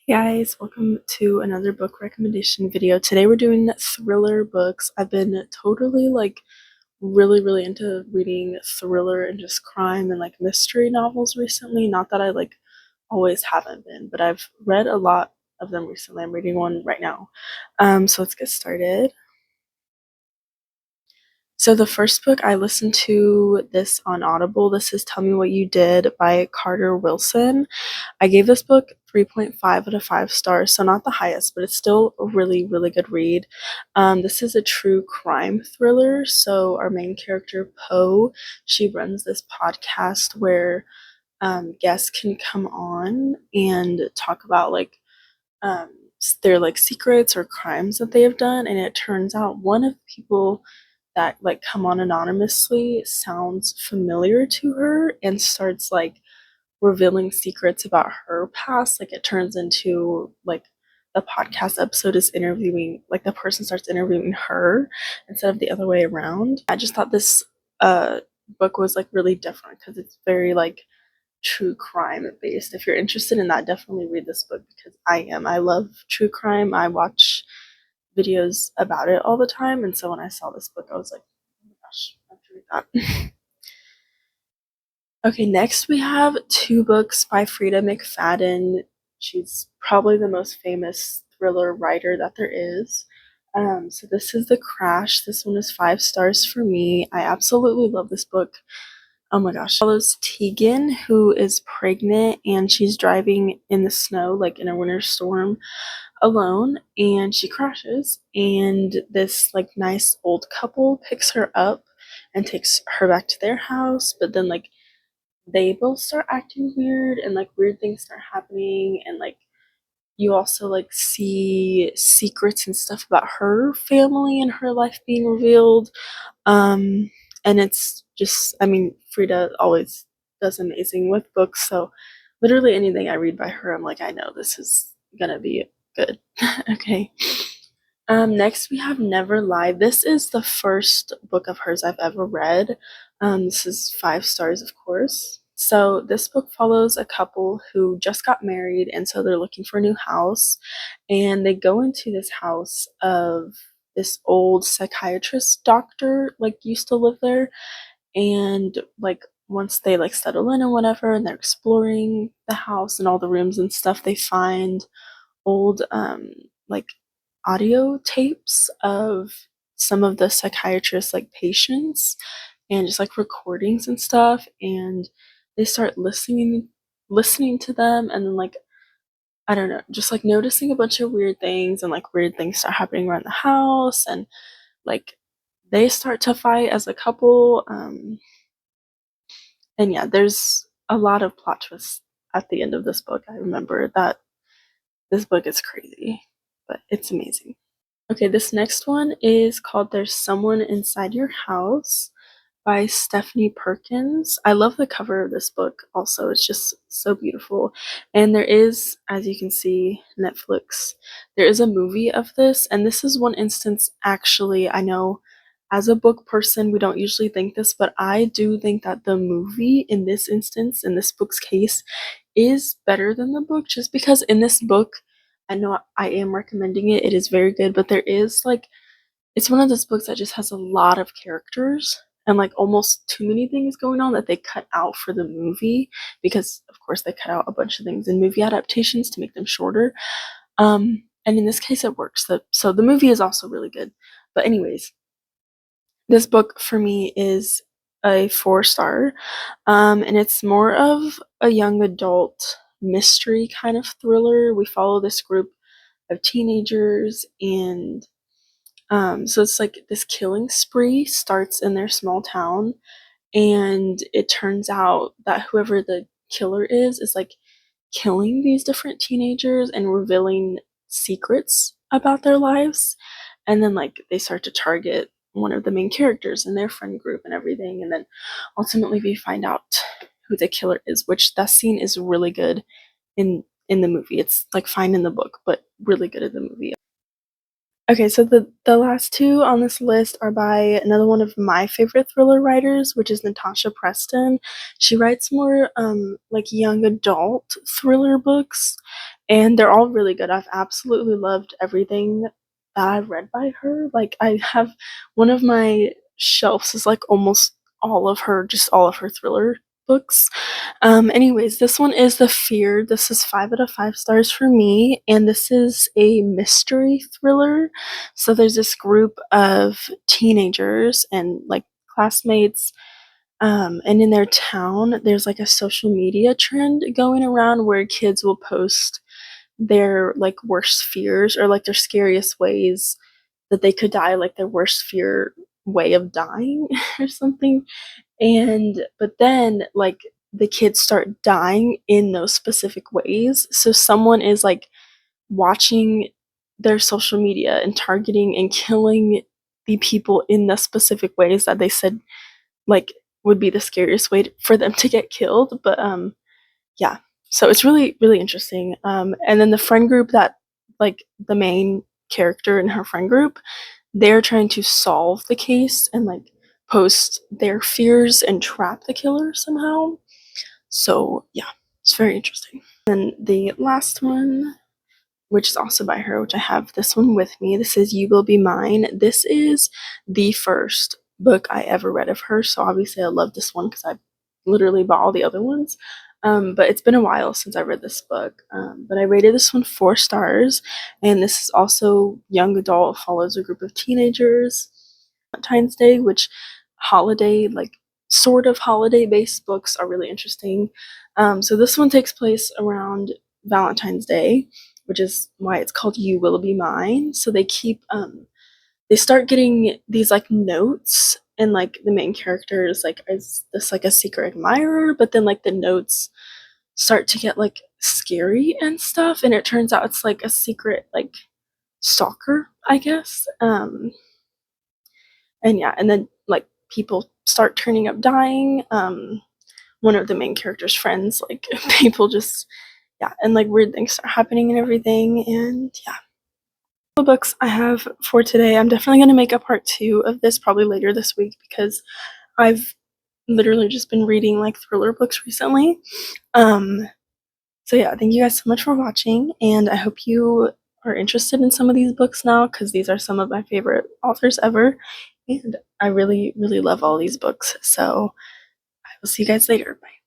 Hey guys, welcome to another book recommendation video. Today we're doing thriller books. I've been totally really into reading thriller and just crime and mystery novels recently. Not that I always haven't been, but I've read a lot of them recently. I'm reading one right now. So let's get started. So the first book, I listened to this on Audible. This is Tell Me What You Did by Carter Wilson. I gave this book 3.5 out of 5 stars, so not the highest, but it's still a really good read. This is a true crime thriller. So our main character, Poe, she runs this podcast where guests can come on and talk about um, their secrets or crimes that they have done, and it turns out one of the people that come on anonymously sounds familiar to her and starts revealing secrets about her past. It turns into the podcast episode is interviewing, the person starts interviewing her instead of the other way around. I just thought this book was really different because it's very true crime based. If you're interested in that, definitely read this book because I love true crime. I watch videos about it all the time, and so when I saw this book I was like, oh my gosh, I have to read that. Okay, next we have two books by Frida McFadden. She's probably the most famous thriller writer that there is. So this is The Crash. This one is 5 stars for me. I absolutely love this book. Oh my gosh. It follows Tegan, who is pregnant and she's driving in the snow, in a winter storm, alone, and she crashes, and this nice old couple picks her up and takes her back to their house, but then they both start acting weird and weird things start happening, and you also see secrets and stuff about her family and her life being revealed. And it's just, I mean, Frida always does amazing with books, so literally anything I read by her, I'm like, I know this is gonna be good. Okay. Next we have Never Lie. This is the first book of hers I've ever read. This is 5 stars, of course. So this book follows a couple who just got married, and so they're looking for a new house, and they go into this house of this old psychiatrist doctor used to live there, and once they settle in and whatever, and they're exploring the house and all the rooms and stuff, they find old like audio tapes of some of the psychiatrist's patients, and just recordings and stuff, and they start listening to them, and then I don't know, just noticing a bunch of weird things, and weird things start happening around the house, and they start to fight as a couple. And yeah, there's a lot of plot twists at the end of this book. I remember that this book is crazy, but it's amazing. Okay, this next one is called There's Someone Inside Your House by Stephanie Perkins. I love the cover of this book also. It's just so beautiful. And there is, as you can see, Netflix. There is a movie of this, and this is one instance, actually, I know as a book person, we don't usually think this, but I do think that the movie in this instance, in this book's case, is better than the book, just because in this book, I know I am recommending it. It is very good, but there is it's one of those books that just has a lot of characters and almost too many things going on that they cut out for the movie, because of course they cut out a bunch of things in movie adaptations to make them shorter. And in this case it works. So the movie is also really good. But anyways, this book for me is a 4-star, and it's more of a young adult mystery kind of thriller. We follow this group of teenagers, and so it's this killing spree starts in their small town, and it turns out that whoever the killer is killing these different teenagers and revealing secrets about their lives, and then they start to target one of the main characters in their friend group and everything, and then ultimately we find out who the killer is, which that scene is really good in the movie. It's fine in the book, but really good in the movie. Okay, so the last two on this list are by another one of my favorite thriller writers, which is Natasha Preston. She writes more young adult thriller books, and they're all really good. I've absolutely loved everything that I've read by her. Like, I have one of my shelves is like almost all of her thriller books. Anyways, this one is The Fear. This is 5 out of 5 stars for me, and this is a mystery thriller. So there's this group of teenagers and like classmates, and in their town, there's like a social media trend going around where kids will post their like worst fears or like their scariest ways that they could die, like their worst fear way of dying or something. And but then like the kids start dying in those specific ways. So someone is like watching their social media and targeting and killing the people in the specific ways that they said like would be the scariest way for them to get killed. But yeah, so it's really really interesting. And then the friend group that like the main character in her friend group, they're trying to solve the case and like post their fears and trap the killer somehow. So yeah, it's very interesting. And the last one, which is also by her, which I have this one with me. This is You Will Be Mine. This is the first book I ever read of her, so obviously I love this one because I literally bought all the other ones. But it's been a while since I read this book. But I rated this one 4 stars, and this is also young adult, follows a group of teenagers. Valentine's Day, which holiday, like sort of holiday based books are really interesting. So this one takes place around Valentine's Day, which is why it's called You Will Be Mine. So they start getting these like notes, and like the main character is like is this like a secret admirer, but then like the notes start to get like scary and stuff, and it turns out it's like a secret like stalker, I guess. And yeah, and then like people start turning up dying. One of the main character's friends, like people just, yeah, and like weird things start happening and everything. And yeah, the books I have for today. I'm definitely going to make a part 2 of this probably later this week because I've literally just been reading like thriller books recently. So yeah, thank you guys so much for watching, and I hope you are interested in some of these books now because these are some of my favorite authors ever, and I really really love all these books. So I will see you guys later. Bye.